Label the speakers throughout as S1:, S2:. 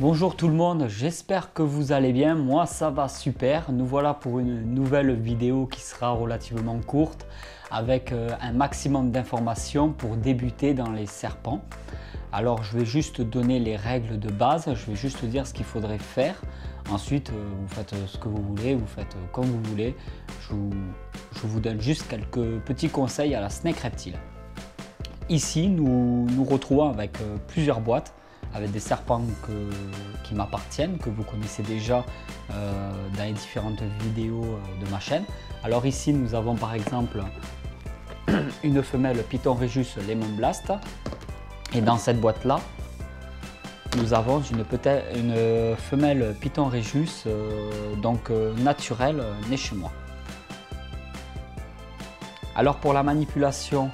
S1: Bonjour tout le monde, j'espère que vous allez bien, moi ça va super. Nous voilà pour une nouvelle vidéo qui sera relativement courte avec un maximum d'informations pour débuter dans les serpents. Alors je vais juste donner les règles de base, je vais juste dire ce qu'il faudrait faire. Ensuite vous faites ce que vous voulez, vous faites comme vous voulez. Je vous donne juste quelques petits conseils à la Snake Reptile. Ici nous nous retrouvons avec plusieurs boîtes avec des serpents qui m'appartiennent, que vous connaissez déjà dans les différentes vidéos de ma chaîne. Alors ici nous avons par exemple une femelle Python Regius Lemon Blast, et dans cette boîte là nous avons une femelle Python Regius naturelle née chez moi. Alors pour la manipulation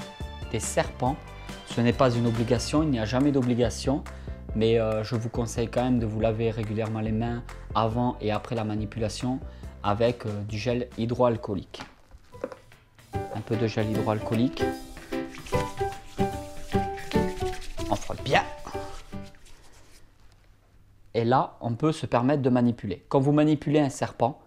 S1: des serpents, ce n'est pas une obligation, il n'y a jamais d'obligation. Mais je vous conseille quand même de vous laver régulièrement les mains avant et après la manipulation avec du gel hydroalcoolique. Un peu de gel hydroalcoolique. On frotte bien. Et là, on peut se permettre de manipuler. Quand vous manipulez un serpent,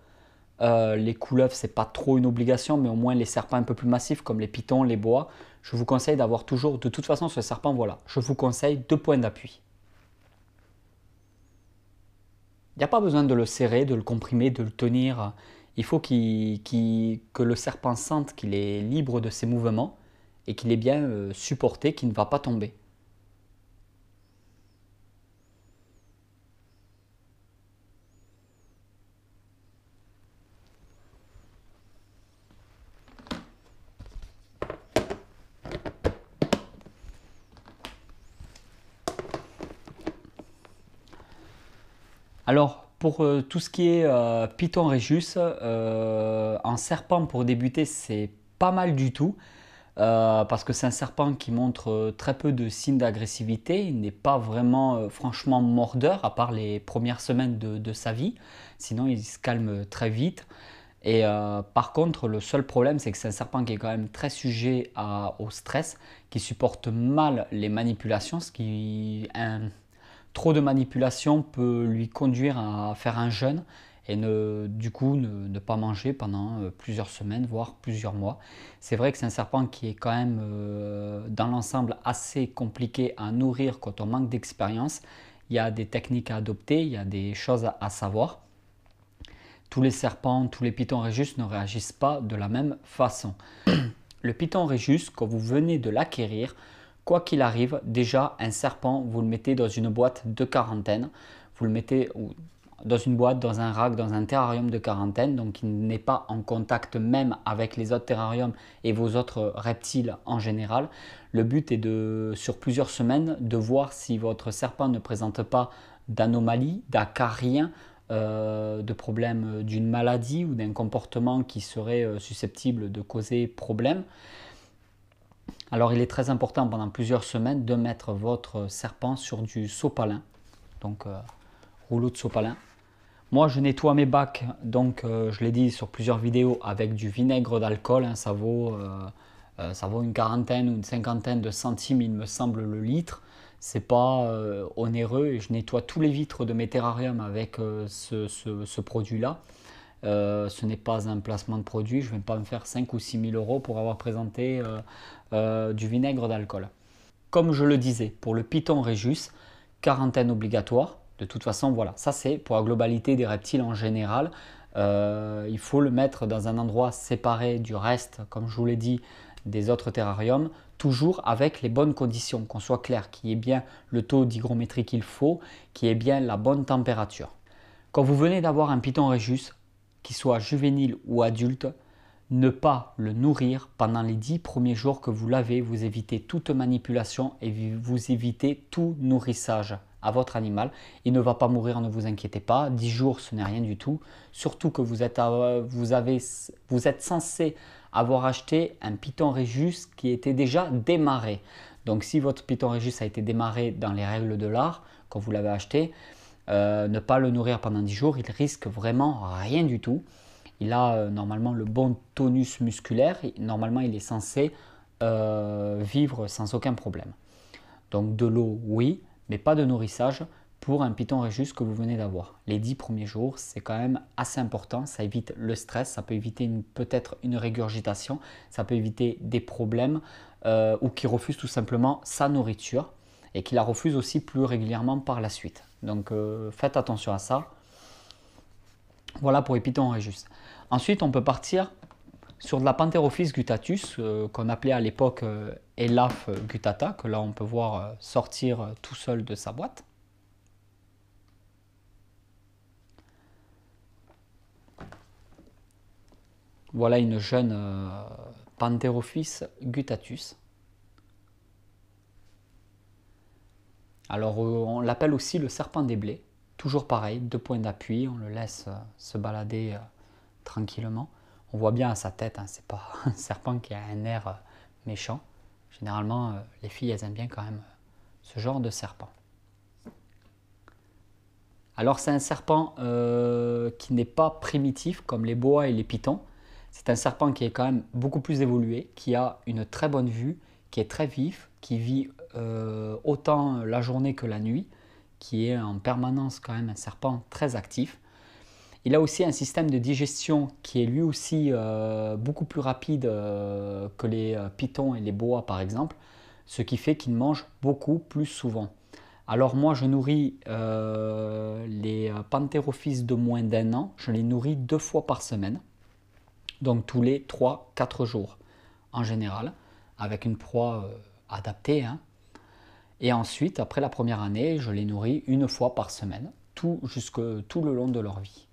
S1: les couleuvres, c'est pas trop une obligation, mais au moins les serpents un peu plus massifs comme les pythons, les boas, je vous conseille d'avoir toujours, de toute façon, ce serpent, voilà, je vous conseille 2 points d'appui. Il n'y a pas besoin de le serrer, de le comprimer, de le tenir. Il faut que le serpent sente qu'il est libre de ses mouvements et qu'il est bien supporté, qu'il ne va pas tomber. Alors, pour tout ce qui est Python Regius, un serpent pour débuter, c'est pas mal du tout. Parce que c'est un serpent qui montre très peu de signes d'agressivité. Il n'est pas vraiment franchement mordeur, à part les premières semaines de sa vie. Sinon, il se calme très vite. Et par contre, le seul problème, c'est que c'est un serpent qui est quand même très sujet au stress, qui supporte mal les manipulations, trop de manipulation peut lui conduire à faire un jeûne et du coup ne pas manger pendant plusieurs semaines, voire plusieurs mois. C'est vrai que c'est un serpent qui est quand même dans l'ensemble assez compliqué à nourrir quand on manque d'expérience. Il y a des techniques à adopter, il y a des choses à savoir. Tous les serpents, tous les Python Regius ne réagissent pas de la même façon. Le Python Regius, quand vous venez de l'acquérir, quoi qu'il arrive, déjà un serpent, vous le mettez dans une boîte de quarantaine. Vous le mettez dans une boîte, dans un rack, dans un terrarium de quarantaine. Donc il n'est pas en contact même avec les autres terrariums et vos autres reptiles en général. Le but est sur plusieurs semaines de voir si votre serpent ne présente pas d'anomalie, d'acarien, de problème d'une maladie ou d'un comportement qui serait susceptible de causer problème. Alors il est très important pendant plusieurs semaines de mettre votre serpent sur du sopalin, donc rouleau de sopalin. Moi je nettoie mes bacs, donc je l'ai dit sur plusieurs vidéos, avec du vinaigre d'alcool, hein, ça vaut une quarantaine ou une cinquantaine de centimes il me semble le litre. C'est pas onéreux et je nettoie tous les vitres de mes terrariums avec ce produit-là. Ce n'est pas un placement de produit, je ne vais pas me faire 5 ou 6 000 euros pour avoir présenté du vinaigre d'alcool. Comme je le disais, pour le Python Regius, quarantaine obligatoire. De toute façon, voilà, ça c'est pour la globalité des reptiles en général. Il faut le mettre dans un endroit séparé du reste, comme je vous l'ai dit, des autres terrariums, toujours avec les bonnes conditions, qu'on soit clair, qu'il y ait bien le taux d'hygrométrie qu'il faut, qu'il y ait bien la bonne température. Quand vous venez d'avoir un Python Regius, qu'il soit juvénile ou adulte, ne pas le nourrir pendant les 10 premiers jours que vous l'avez. Vous évitez toute manipulation et vous évitez tout nourrissage à votre animal. Il ne va pas mourir, ne vous inquiétez pas. 10 jours, ce n'est rien du tout. Surtout que vous êtes censé avoir acheté un Python Regius qui était déjà démarré. Donc si votre Python Regius a été démarré dans les règles de l'art, quand vous l'avez acheté, ne pas le nourrir pendant 10 jours, il risque vraiment rien du tout. Il a normalement le bon tonus musculaire, normalement il est censé vivre sans aucun problème. Donc de l'eau, oui, mais pas de nourrissage pour un Python Rhésus que vous venez d'avoir. Les 10 premiers jours, c'est quand même assez important, ça évite le stress, ça peut éviter peut-être une régurgitation, ça peut éviter des problèmes ou qui refuse tout simplement sa nourriture et qui la refuse aussi plus régulièrement par la suite. Donc faites attention à ça. Voilà pour les Python Rhésus. Ensuite, on peut partir sur de la Pantherophis guttatus, qu'on appelait à l'époque Elaphe guttata, que là on peut voir sortir tout seul de sa boîte. Voilà une jeune Pantherophis guttatus. Alors on l'appelle aussi le serpent des blés. Toujours pareil, 2 points d'appui, on le laisse se balader tranquillement. On voit bien à sa tête, hein, c'est pas un serpent qui a un air méchant. Généralement, les filles, elles aiment bien quand même ce genre de serpent. Alors c'est un serpent qui n'est pas primitif comme les boas et les pythons. C'est un serpent qui est quand même beaucoup plus évolué, qui a une très bonne vue, qui est très vif, qui vit autant la journée que la nuit, qui est en permanence quand même un serpent très actif. Il a aussi un système de digestion qui est lui aussi beaucoup plus rapide que les pythons et les boas par exemple, ce qui fait qu'il mange beaucoup plus souvent. Alors moi je nourris les Pantherophis de moins d'1 an, je les nourris 2 fois par semaine, donc tous les 3-4 jours en général, avec une proie adaptée. Hein. Et ensuite, après la première année, je les nourris 1 fois par semaine, tout le long de leur vie.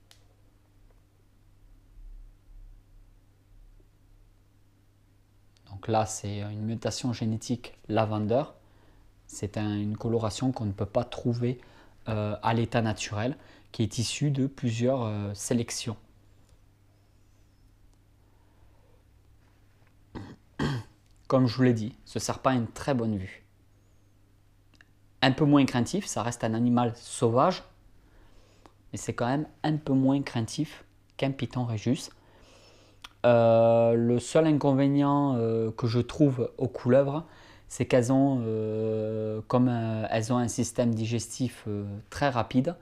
S1: Donc là, c'est une mutation génétique lavender. C'est une coloration qu'on ne peut pas trouver à l'état naturel, qui est issue de plusieurs sélections. Comme je vous l'ai dit, ce serpent a une très bonne vue. Un peu moins craintif, ça reste un animal sauvage, mais c'est quand même un peu moins craintif qu'un Python Rhésus. Le seul inconvénient que je trouve aux couleuvres, c'est qu'elles ont, elles ont un système digestif très rapide,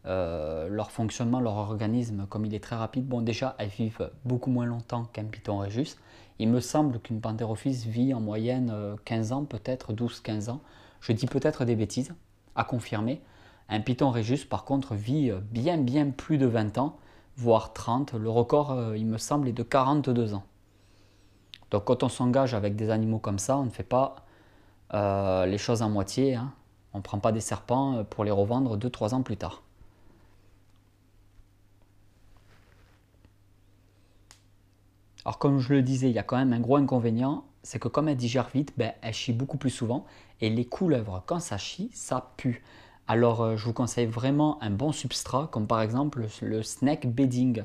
S1: leur fonctionnement, leur organisme, comme il est très rapide, bon déjà elles vivent beaucoup moins longtemps qu'un Python Rhésus. Il me semble qu'une Pantherophis vit en moyenne 15 ans, peut-être 12-15 ans. Je dis peut-être des bêtises, à confirmer. Un Python Rhésus, par contre, vit bien plus de 20 ans, voire 30. Le record, il me semble, est de 42 ans. Donc quand on s'engage avec des animaux comme ça, on ne fait pas les choses à moitié. Hein. On ne prend pas des serpents pour les revendre 2-3 ans plus tard. Alors comme je le disais, il y a quand même un gros inconvénient, c'est que comme elle digère vite, elle chie beaucoup plus souvent. Et les couleuvres, quand ça chie, ça pue. Alors je vous conseille vraiment un bon substrat, comme par exemple le snake bedding,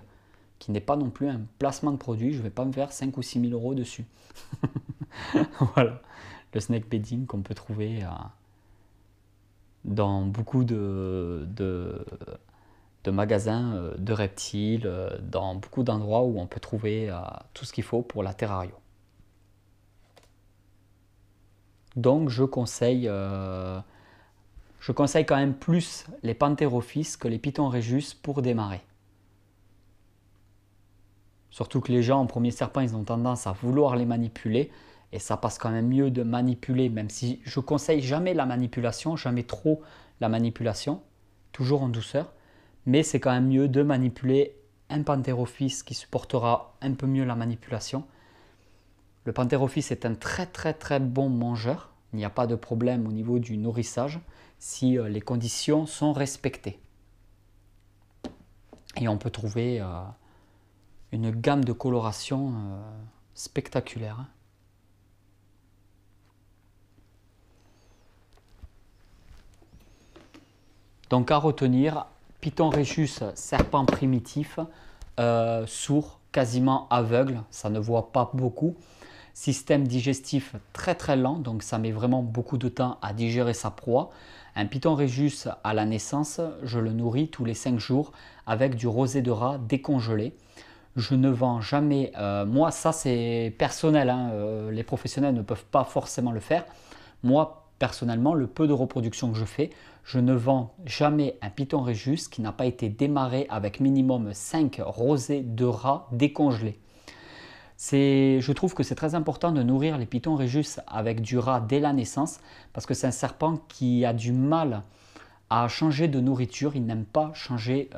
S1: qui n'est pas non plus un placement de produit. Je ne vais pas me faire 5 ou 6 000 euros dessus. Voilà, le snake bedding qu'on peut trouver dans beaucoup de magasins de reptiles, dans beaucoup d'endroits où on peut trouver tout ce qu'il faut pour la terrario. Donc je conseille quand même plus les Pantherophis que les Python Rhésus pour démarrer. Surtout que les gens en premier serpent, ils ont tendance à vouloir les manipuler et ça passe quand même mieux de manipuler, même si je conseille jamais la manipulation, jamais trop la manipulation, toujours en douceur. Mais c'est quand même mieux de manipuler un Pantherophis qui supportera un peu mieux la manipulation. Le Pantherophis est un très bon mangeur. Il n'y a pas de problème au niveau du nourrissage si les conditions sont respectées. Et on peut trouver une gamme de coloration spectaculaire. Donc à retenir, Python Rhésus, serpent primitif, sourd, quasiment aveugle, ça ne voit pas beaucoup. Système digestif très lent, donc ça met vraiment beaucoup de temps à digérer sa proie. Un Python Rhésus à la naissance, je le nourris tous les 5 jours avec du rosé de rat décongelé. Je ne vends jamais, moi ça c'est personnel, hein, les professionnels ne peuvent pas forcément le faire. Moi Personnellement, le peu de reproduction que je fais, je ne vends jamais un Python Régis qui n'a pas été démarré avec minimum 5 rosées de rats décongelés. Je trouve que c'est très important de nourrir les Pythons Régis avec du rat dès la naissance parce que c'est un serpent qui a du mal à changer de nourriture, il n'aime pas changer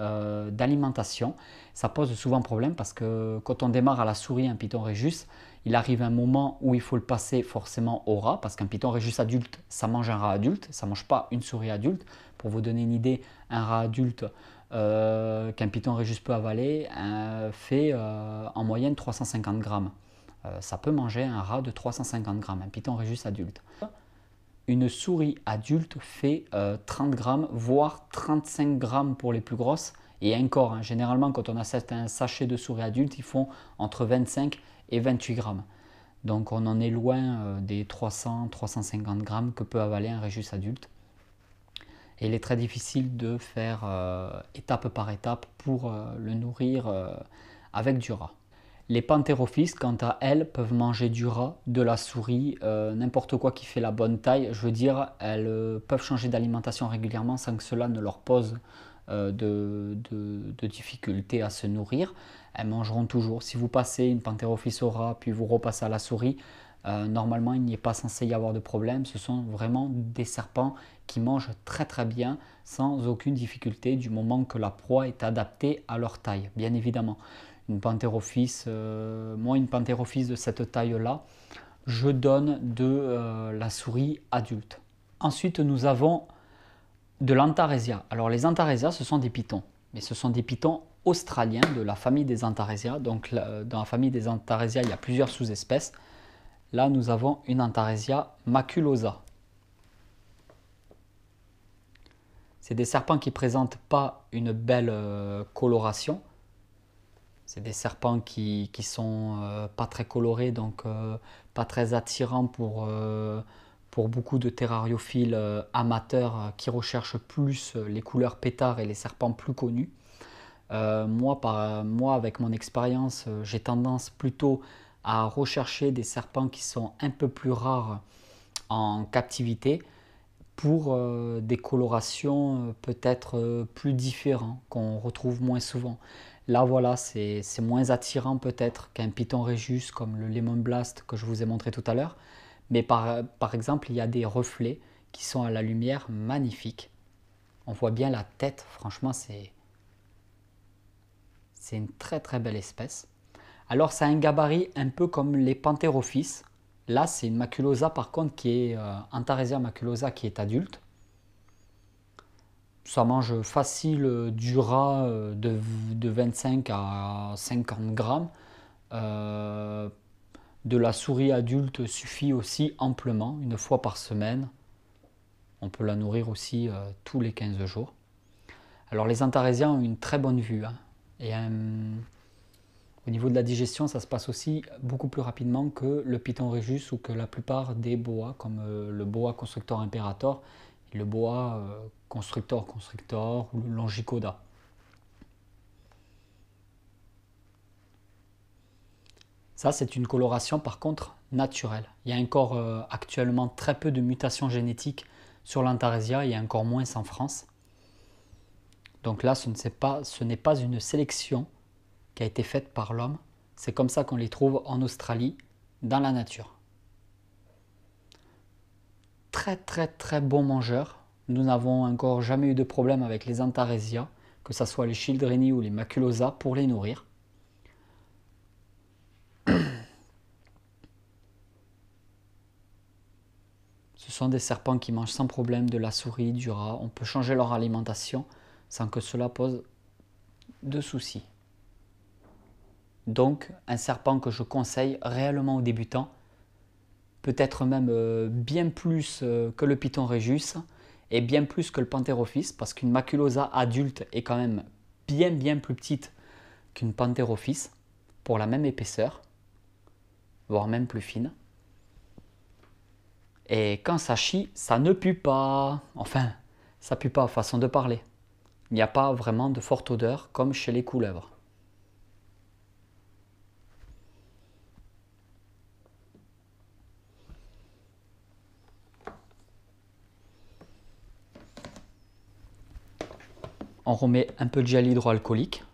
S1: d'alimentation. Ça pose souvent problème parce que quand on démarre à la souris un Python Régis, il arrive un moment où il faut le passer forcément au rat parce qu'un Python Régis adulte, ça mange un rat adulte, ça ne mange pas une souris adulte. Pour vous donner une idée, un rat adulte qu'un Python Régis peut avaler fait en moyenne 350 grammes. Ça peut manger un rat de 350 grammes, un Python Régis adulte. Une souris adulte fait 30 grammes, voire 35 grammes pour les plus grosses. Et encore, hein, généralement, quand on a certains sachets de souris adultes, ils font entre 25 et 28 grammes. Donc on en est loin des 300-350 grammes que peut avaler un Régis adulte. Et il est très difficile de faire étape par étape pour le nourrir avec du rat. Les panthérophyses, quant à elles, peuvent manger du rat, de la souris, n'importe quoi qui fait la bonne taille. Je veux dire, elles peuvent changer d'alimentation régulièrement sans que cela ne leur pose de difficultés à se nourrir. Elles mangeront toujours. Si vous passez une panthérophis au rat, puis vous repassez à la souris, normalement il n'y est pas censé y avoir de problème. Ce sont vraiment des serpents qui mangent très très bien sans aucune difficulté du moment que la proie est adaptée à leur taille, bien évidemment. Une panthérophis, moi une panthérophis de cette taille-là, je donne de la souris adulte. Ensuite, nous avons de l'Antaresia. Alors les Antaresia, ce sont des pythons, mais ce sont des pythons australiens de la famille des Antaresia. Donc dans la famille des Antaresia, il y a plusieurs sous-espèces. Là, nous avons une Antaresia maculosa. C'est des serpents qui ne présentent pas une belle coloration. C'est des serpents qui sont pas très colorés, donc pas très attirants pour beaucoup de terrariophiles amateurs qui recherchent plus les couleurs pétards et les serpents plus connus. Moi, avec mon expérience, j'ai tendance plutôt à rechercher des serpents qui sont un peu plus rares en captivité pour des colorations peut-être plus différentes qu'on retrouve moins souvent. Là voilà, c'est moins attirant peut-être qu'un Python Régis comme le Lemon Blast que je vous ai montré tout à l'heure. Mais par exemple, il y a des reflets qui sont à la lumière magnifiques. On voit bien la tête, franchement c'est une très très belle espèce. Alors ça a un gabarit un peu comme les Panthérophis. Là c'est une maculosa par contre qui est Antaresia maculosa qui est adulte. Ça mange facile du rat de 25 à 50 grammes. De la souris adulte suffit aussi amplement, une fois par semaine. On peut la nourrir aussi tous les 15 jours. Alors les Antaresia ont une très bonne vue. Hein, et au niveau de la digestion, ça se passe aussi beaucoup plus rapidement que le Python Régis ou que la plupart des boas, comme le boa constrictor imperator et le boa constrictor ou le longicoda. Ça, c'est une coloration par contre naturelle. Il y a encore actuellement très peu de mutations génétiques sur l'Antaresia, il y a encore moins en France. Donc là, ce n'est pas une sélection qui a été faite par l'homme. C'est comme ça qu'on les trouve en Australie, dans la nature. Très très très bons mangeurs. Nous n'avons encore jamais eu de problème avec les Antaresia, que ce soit les Childreni ou les Maculosa, pour les nourrir. Ce sont des serpents qui mangent sans problème de la souris, du rat. On peut changer leur alimentation sans que cela pose de soucis. Donc, un serpent que je conseille réellement aux débutants, peut-être même bien plus que le Python Régis et bien plus que le Panthérophis, parce qu'une maculosa adulte est quand même bien plus petite qu'une Panthérophis pour la même épaisseur, voire même plus fine. Et quand ça chie, ça ne pue pas. Enfin, ça pue pas, façon de parler. Il n'y a pas vraiment de forte odeur comme chez les couleuvres. On remet un peu de gel hydroalcoolique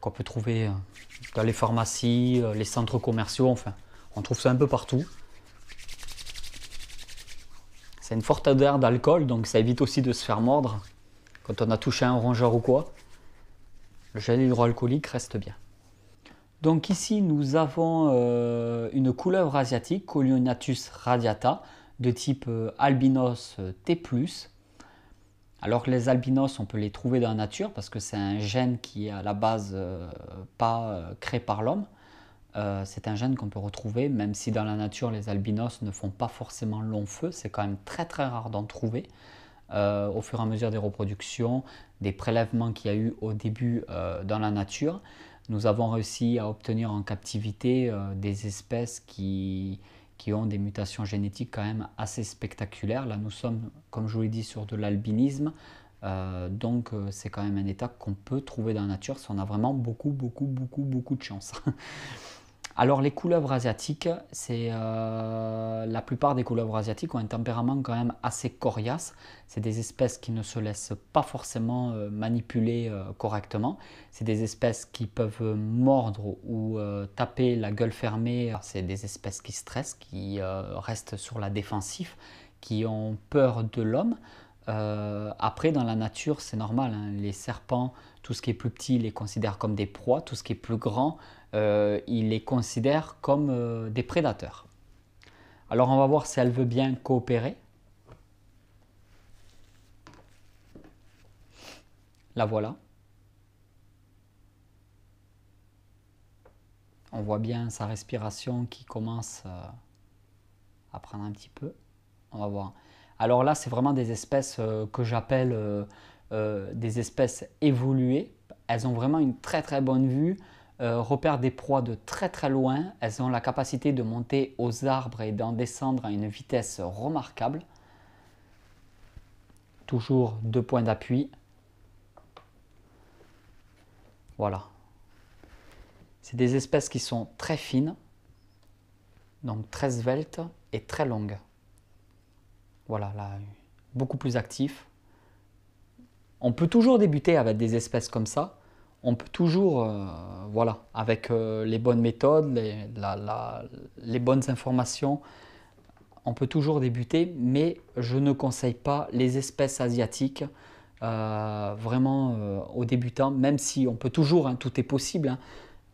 S1: qu'on peut trouver dans les pharmacies, les centres commerciaux, enfin, on trouve ça un peu partout. C'est une forte odeur d'alcool, donc ça évite aussi de se faire mordre quand on a touché un rongeur ou quoi. Le gel hydroalcoolique reste bien. Donc ici, nous avons une couleuvre asiatique, Colionatus radiata, de type albinos T+. Alors les albinos, on peut les trouver dans la nature parce que c'est un gène qui est à la base pas créé par l'homme. C'est un gène qu'on peut retrouver, même si dans la nature les albinos ne font pas forcément long feu, c'est quand même très très rare d'en trouver. Au fur et à mesure des reproductions, des prélèvements qu'il y a eu au début dans la nature, nous avons réussi à obtenir en captivité des espèces qui ont des mutations génétiques quand même assez spectaculaires. Là, nous sommes, comme je vous l'ai dit, sur de l'albinisme. Donc, c'est quand même un état qu'on peut trouver dans la nature si on a vraiment beaucoup de chance. Alors les couleuvres asiatiques, la plupart des couleuvres asiatiques ont un tempérament quand même assez coriace. C'est des espèces qui ne se laissent pas forcément manipuler correctement. C'est des espèces qui peuvent mordre ou taper la gueule fermée. C'est des espèces qui stressent, qui restent sur la défensive, qui ont peur de l'homme. Après, dans la nature, c'est normal, hein. Les serpents, tout ce qui est plus petit, ils les considèrent comme des proies. Tout ce qui est plus grand, ils les considèrent comme des prédateurs. Alors, on va voir si elle veut bien coopérer. La voilà. On voit bien sa respiration qui commence à prendre un petit peu. On va voir. Alors là, c'est vraiment des espèces que j'appelle des espèces évoluées. Elles ont vraiment une très très bonne vue, repèrent des proies de très très loin. Elles ont la capacité de monter aux arbres et d'en descendre à une vitesse remarquable. Toujours 2 points d'appui. Voilà. C'est des espèces qui sont très fines, donc très sveltes et très longues. Voilà, là, beaucoup plus actif. On peut toujours débuter avec des espèces comme ça. On peut toujours, voilà, avec les bonnes méthodes, les bonnes informations, on peut toujours débuter, mais je ne conseille pas les espèces asiatiques vraiment aux débutants, même si on peut toujours, hein, tout est possible,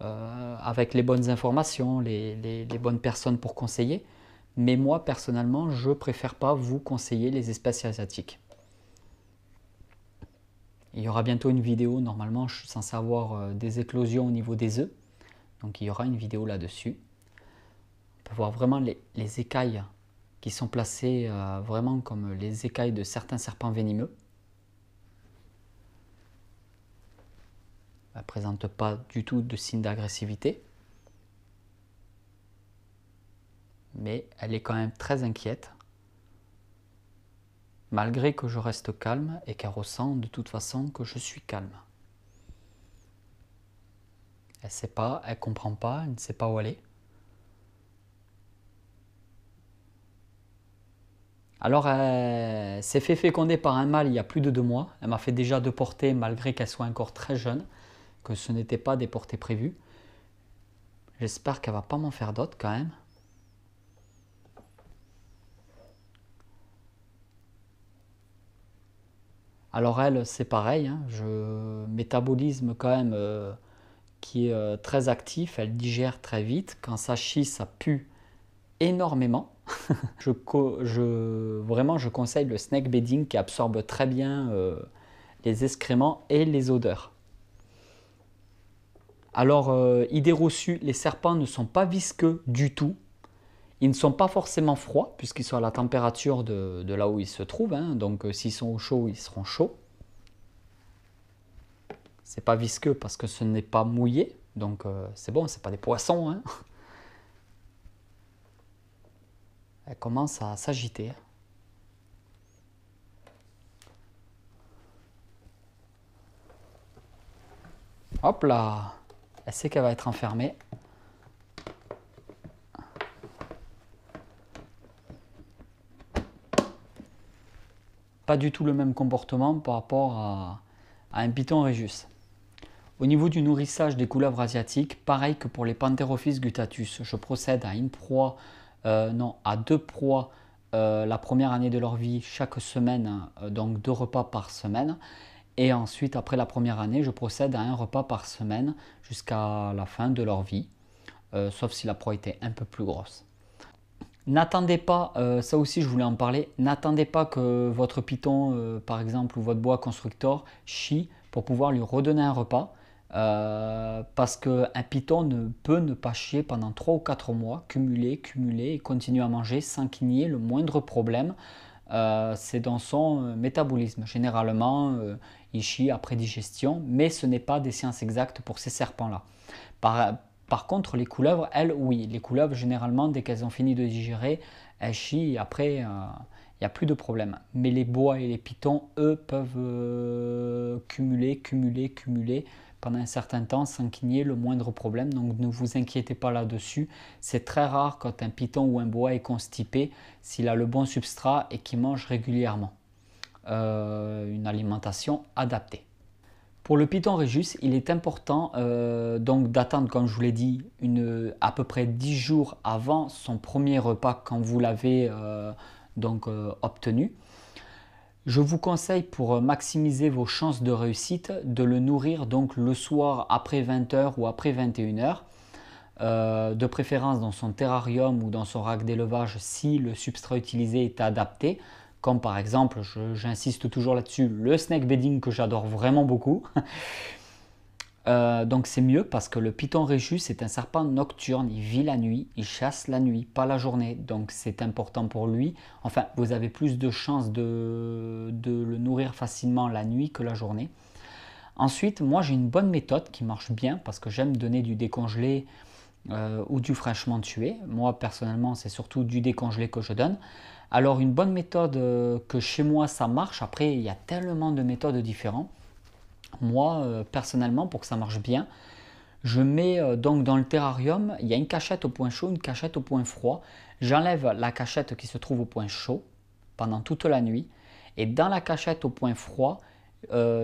S1: hein, avec les bonnes informations, les bonnes personnes pour conseiller. Mais moi, personnellement, je ne préfère pas vous conseiller les espèces asiatiques. Il y aura bientôt une vidéo, normalement, je suis censé avoir des éclosions au niveau des œufs. Donc il y aura une vidéo là-dessus. On peut voir vraiment les écailles qui sont placées vraiment comme les écailles de certains serpents venimeux. Elle ne présente pas du tout de signe d'agressivité. Mais elle est quand même très inquiète, malgré que je reste calme et qu'elle ressent de toute façon que je suis calme. Elle ne sait pas, elle ne comprend pas, elle ne sait pas où aller. Alors elle s'est fait féconder par un mâle il y a plus de 2 mois. Elle m'a fait déjà 2 portées malgré qu'elle soit encore très jeune, que ce n'était pas des portées prévues. J'espère qu'elle ne va pas m'en faire d'autres quand même. Alors elle, c'est pareil, hein, métabolisme quand même qui est très actif, elle digère très vite. Quand ça chie, ça pue énormément. Vraiment, je conseille le snake bedding qui absorbe très bien les excréments et les odeurs. Alors, idée reçue, les serpents ne sont pas visqueux du tout. Ils ne sont pas forcément froids, puisqu'ils sont à la température de là où ils se trouvent. Hein. Donc, s'ils sont au chaud, ils seront chauds. C'est pas visqueux parce que ce n'est pas mouillé. Donc, c'est bon, c'est pas des poissons. Hein. Elle commence à s'agiter. Hop là! Elle sait qu'elle va être enfermée. pas du tout le même comportement par rapport à un python rhésus. Au niveau du nourrissage des couleuvres asiatiques, pareil que pour les Pantherophis guttatus, je procède à à 2 proies la première année de leur vie chaque semaine, donc 2 repas par semaine. Et ensuite, après la première année, je procède à 1 repas par semaine jusqu'à la fin de leur vie, sauf si la proie était un peu plus grosse. N'attendez pas, ça aussi je voulais en parler, n'attendez pas que votre python, par exemple, ou votre boa constrictor chie pour pouvoir lui redonner un repas. Parce qu'un python peut ne pas chier pendant 3 ou 4 mois, cumuler et continuer à manger sans qu'il n'y ait le moindre problème. C'est dans son métabolisme. Généralement, il chie après digestion, mais ce n'est pas des sciences exactes pour ces serpents-là. Par contre, les couleuvres, elles, oui. Les couleuvres, généralement, dès qu'elles ont fini de digérer, elles chient et après, il n'y a plus de problème. Mais les boas et les pythons, eux, peuvent cumuler pendant un certain temps sans qu'il n'y ait le moindre problème. Donc ne vous inquiétez pas là-dessus. C'est très rare quand un python ou un boa est constipé s'il a le bon substrat et qu'il mange régulièrement. Une alimentation adaptée. Pour le python rhésus, il est important donc d'attendre, comme je vous l'ai dit, à peu près 10 jours avant son premier repas quand vous l'avez obtenu. Je vous conseille, pour maximiser vos chances de réussite, de le nourrir donc le soir après 20h ou après 21h, de préférence dans son terrarium ou dans son rack d'élevage si le substrat utilisé est adapté, comme par exemple, j'insiste toujours là-dessus, le snake bedding que j'adore vraiment beaucoup. Donc c'est mieux parce que le python rhésus est un serpent nocturne, il vit la nuit, il chasse la nuit, pas la journée, donc c'est important pour lui. Enfin, vous avez plus de chances de le nourrir facilement la nuit que la journée. Ensuite, moi j'ai une bonne méthode qui marche bien parce que j'aime donner du décongelé ou du fraîchement tué. Moi personnellement, c'est surtout du décongelé que je donne. Alors une bonne méthode que chez moi ça marche, après il y a tellement de méthodes différentes. Moi, personnellement, pour que ça marche bien, je mets donc dans le terrarium, il y a une cachette au point chaud, une cachette au point froid. J'enlève la cachette qui se trouve au point chaud pendant toute la nuit. Et dans la cachette au point froid,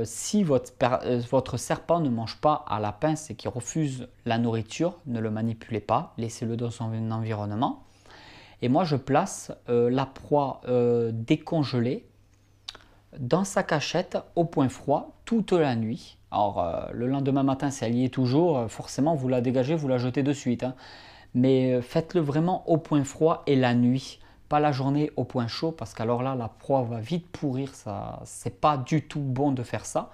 S1: si votre serpent ne mange pas à la pince et qu'il refuse la nourriture, ne le manipulez pas, laissez-le dans son environnement. Et moi, je place la proie décongelée dans sa cachette au point froid toute la nuit. Alors le lendemain matin, si elle y est toujours, forcément vous la dégagez, vous la jetez de suite. Hein. Mais faites-le vraiment au point froid et la nuit, pas la journée au point chaud, parce qu'alors là la proie va vite pourrir. Ça, c'est pas du tout bon de faire ça.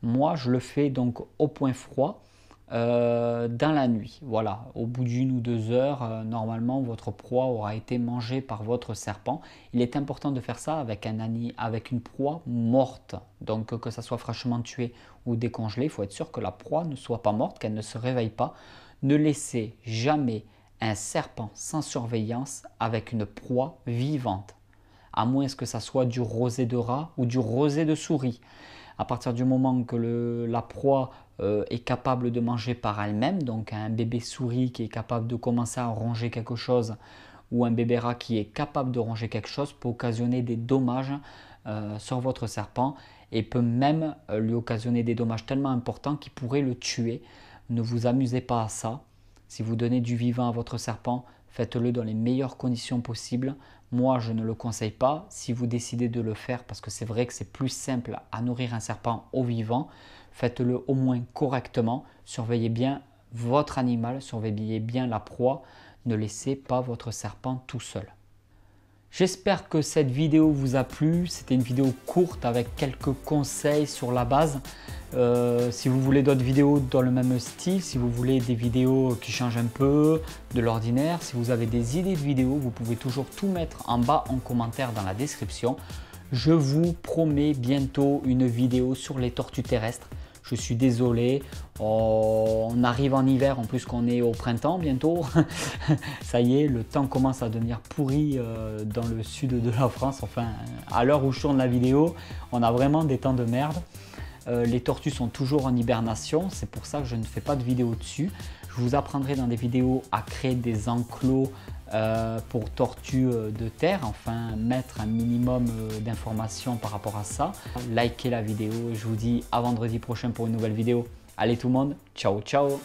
S1: Moi, je le fais donc au point froid. Dans la nuit, voilà, au bout d'1 ou 2 heures, normalement votre proie aura été mangée par votre serpent. Il est important de faire ça avec une proie morte, donc que ça soit fraîchement tué ou décongelé, il faut être sûr que la proie ne soit pas morte, qu'elle ne se réveille pas. Ne laissez jamais un serpent sans surveillance avec une proie vivante, à moins que ça soit du rosé de rat ou du rosé de souris. À partir du moment que la proie est capable de manger par elle-même, donc un bébé souris qui est capable de commencer à ronger quelque chose ou un bébé rat qui est capable de ronger quelque chose peut occasionner des dommages sur votre serpent et peut même lui occasionner des dommages tellement importants qu'il pourrait le tuer. Ne vous amusez pas à ça. Si vous donnez du vivant à votre serpent, faites-le dans les meilleures conditions possibles. Moi, je ne le conseille pas. Si vous décidez de le faire, parce que c'est vrai que c'est plus simple à nourrir un serpent au vivant, faites-le au moins correctement. Surveillez bien votre animal, surveillez bien la proie. Ne laissez pas votre serpent tout seul. J'espère que cette vidéo vous a plu. C'était une vidéo courte avec quelques conseils sur la base. Si vous voulez d'autres vidéos dans le même style, si vous voulez des vidéos qui changent un peu de l'ordinaire, si vous avez des idées de vidéos, vous pouvez toujours tout mettre en bas en commentaire dans la description. Je vous promets bientôt une vidéo sur les tortues terrestres. Je suis désolé, on arrive en hiver, en plus qu'on est au printemps bientôt. Ça y est, le temps commence à devenir pourri dans le sud de la France. Enfin, à l'heure où je tourne la vidéo, on a vraiment des temps de merde. Les tortues sont toujours en hibernation, c'est pour ça que je ne fais pas de vidéo dessus. Je vous apprendrai dans des vidéos à créer des enclos pour tortues de terre, enfin mettre un minimum d'informations par rapport à ça. Likez la vidéo, je vous dis à vendredi prochain pour une nouvelle vidéo. Allez tout le monde, ciao ciao!